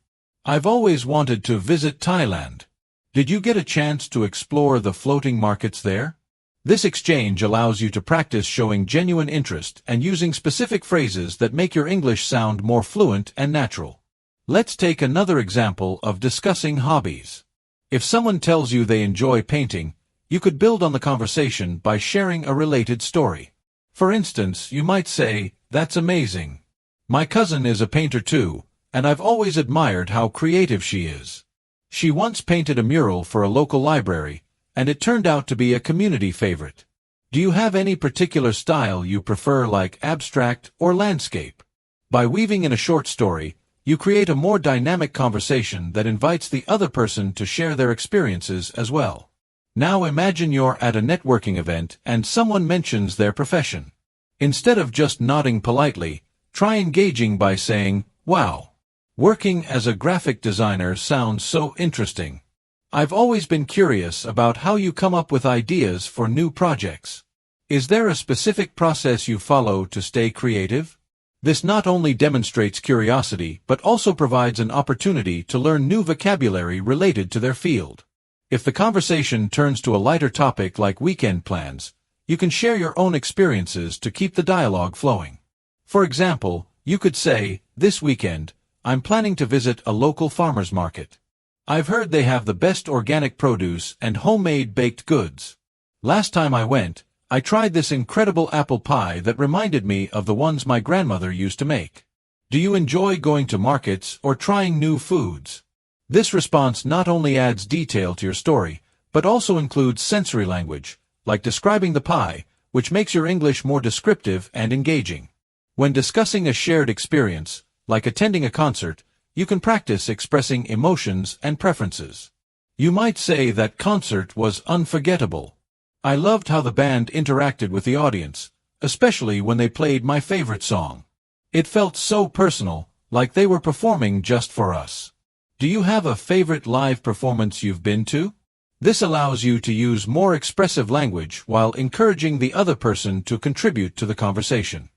I've always wanted to visit Thailand. Did you get a chance to explore the floating markets there?" This exchange allows you to practice showing genuine interest and using specific phrases that make your English sound more fluent and natural. Let's take another example of discussing hobbies. If someone tells you they enjoy painting, you could build on the conversation by sharing a related story. For instance, you might say, "That's amazing. My cousin is a painter too, and I've always admired how creative she is. She once painted a mural for a local library, and it turned out to be a community favorite. Do you have any particular style you prefer, like abstract or landscape?" By weaving in a short story, you create a more dynamic conversation that invites the other person to share their experiences as well. Now imagine you're at a networking event and someone mentions their profession. Instead of just nodding politely, try engaging by saying, "Wow, working as a graphic designer sounds so interesting. I've always been curious about how you come up with ideas for new projects. Is there a specific process you follow to stay creative?" This not only demonstrates curiosity but also provides an opportunity to learn new vocabulary related to their field. If the conversation turns to a lighter topic like weekend plans, you can share your own experiences to keep the dialogue flowing. For example, you could say, "This weekend, I'm planning to visit a local farmer's market. I've heard they have the best organic produce and homemade baked goods. Last time I went, I tried this incredible apple pie that reminded me of the ones my grandmother used to make." Do you enjoy going to markets or trying new foods? This response not only adds detail to your story, but also includes sensory language, like describing the pie, which makes your English more descriptive and engaging. When discussing a shared experience, like attending a concert, you can practice expressing emotions and preferences. You might say that concert was unforgettable. I loved how the band interacted with the audience, especially when they played my favorite song. It felt so personal, like they were performing just for us. Do you have a favorite live performance you've been to? This allows you to use more expressive language while encouraging the other person to contribute to the conversation.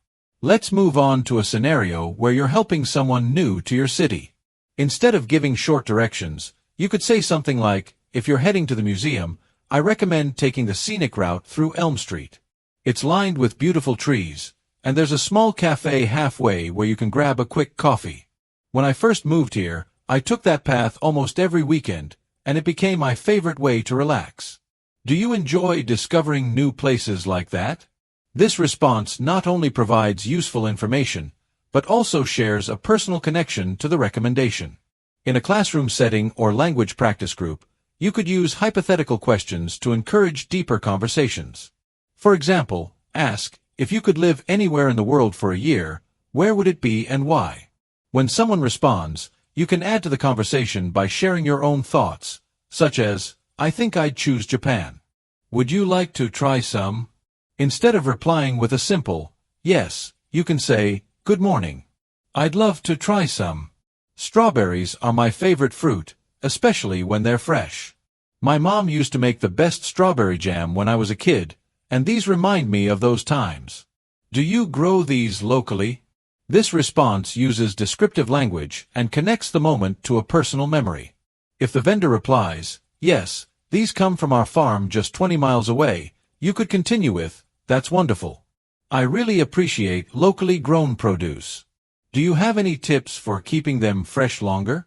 Let's move on to a scenario where you're helping someone new to your city. Instead of giving short directions, you could say something like, "If you're heading to the museum, I recommend taking the scenic route through Elm Street. It's lined with beautiful trees, and there's a small cafe halfway where you can grab a quick coffee. When I first moved here, I took that path almost every weekend, and it became my favorite way to relax." Do you enjoy discovering new places like that? This response not only provides useful information, but also shares a personal connection to the recommendation. In a classroom setting or language practice group, you could use hypothetical questions to encourage deeper conversations. For example, ask, "If you could live anywhere in the world for a year, where would it be and why?" When someone responds, you can add to the conversation by sharing your own thoughts, such as, "I think I'd choose Japan. Would you like to try some?" Instead of replying with a simple, "Yes," you can say, "Good morning. I'd love to try some. Strawberries are my favorite fruit, especially when they're fresh. My mom used to make the best strawberry jam when I was a kid, and these remind me of those times. Do you grow these locally?" This response uses descriptive language and connects the moment to a personal memory. If the vendor replies, "Yes, these come from our farm just 20 miles away," you could continue with, "That's wonderful. I really appreciate locally grown produce. Do you have any tips for keeping them fresh longer?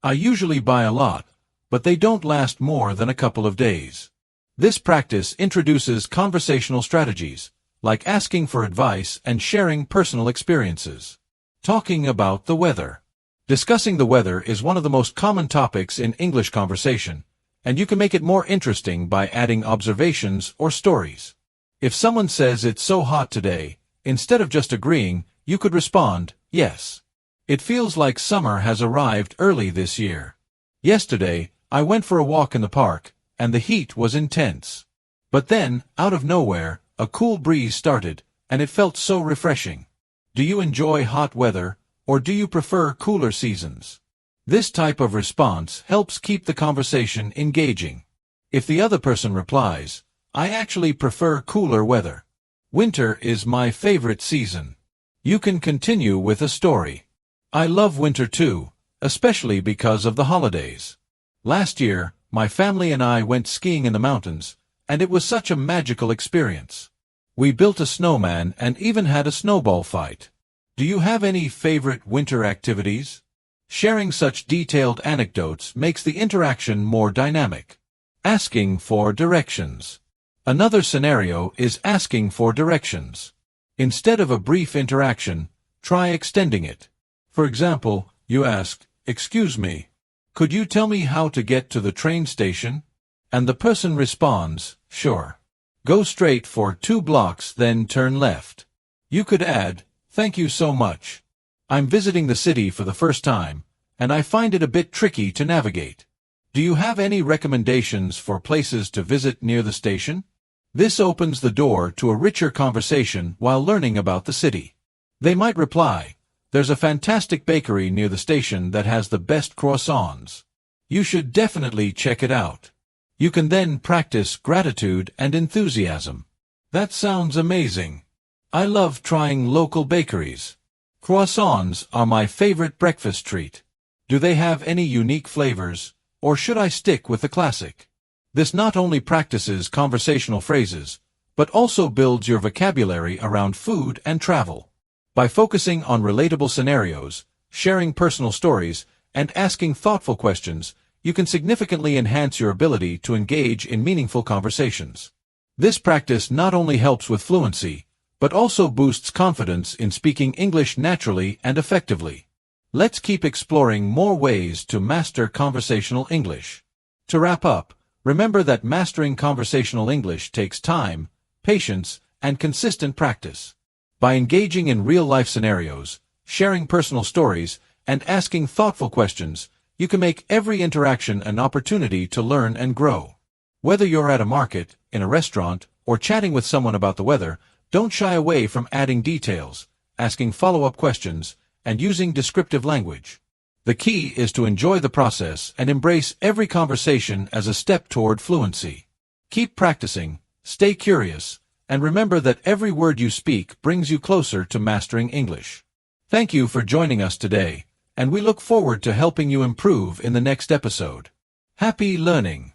I usually buy a lot, but they don't last more than a couple of days." This practice introduces conversational strategies, like asking for advice and sharing personal experiences. Talking about the weather. Discussing the weather is one of the most common topics in English conversation, and you can make it more interesting by adding observations or stories. If someone says it's so hot today, instead of just agreeing, you could respond, "Yes. It feels like summer has arrived early this year. Yesterday, I went for a walk in the park, and the heat was intense. But then, out of nowhere, a cool breeze started, and it felt so refreshing. Do you enjoy hot weather, or do you prefer cooler seasons?" This type of response helps keep the conversation engaging. If the other person replies, "I actually prefer cooler weather. Winter is my favorite season," you can continue with a story. "I love winter too, especially because of the holidays. Last year, my family and I went skiing in the mountains, and it was such a magical experience. We built a snowman and even had a snowball fight. Do you have any favorite winter activities?" Sharing such detailed anecdotes makes the interaction more dynamic. Asking for directions. Another scenario is asking for directions. Instead of a brief interaction, try extending it. For example, you ask, "Excuse me, could you tell me how to get to the train station?" And the person responds, "Sure. Go straight for 2 blocks, then turn left." You could add, "Thank you so much. I'm visiting the city for the first time, and I find it a bit tricky to navigate. Do you have any recommendations for places to visit near the station?" This opens the door to a richer conversation while learning about the city. They might reply, "There's a fantastic bakery near the station that has the best croissants. You should definitely check it out." You can then practice gratitude and enthusiasm. "That sounds amazing. I love trying local bakeries. Croissants are my favorite breakfast treat. Do they have any unique flavors, or should I stick with the classic?" This not only practices conversational phrases, but also builds your vocabulary around food and travel. By focusing on relatable scenarios, sharing personal stories, and asking thoughtful questions, you can significantly enhance your ability to engage in meaningful conversations. This practice not only helps with fluency, but also boosts confidence in speaking English naturally and effectively. Let's keep exploring more ways to master conversational English. To wrap up, remember that mastering conversational English takes time, patience, and consistent practice. By engaging in real-life scenarios, sharing personal stories, and asking thoughtful questions, you can make every interaction an opportunity to learn and grow. Whether you're at a market, in a restaurant, or chatting with someone about the weather, don't shy away from adding details, asking follow-up questions, and using descriptive language. The key is to enjoy the process and embrace every conversation as a step toward fluency. Keep practicing, stay curious, and remember that every word you speak brings you closer to mastering English. Thank you for joining us today, and we look forward to helping you improve in the next episode. Happy learning!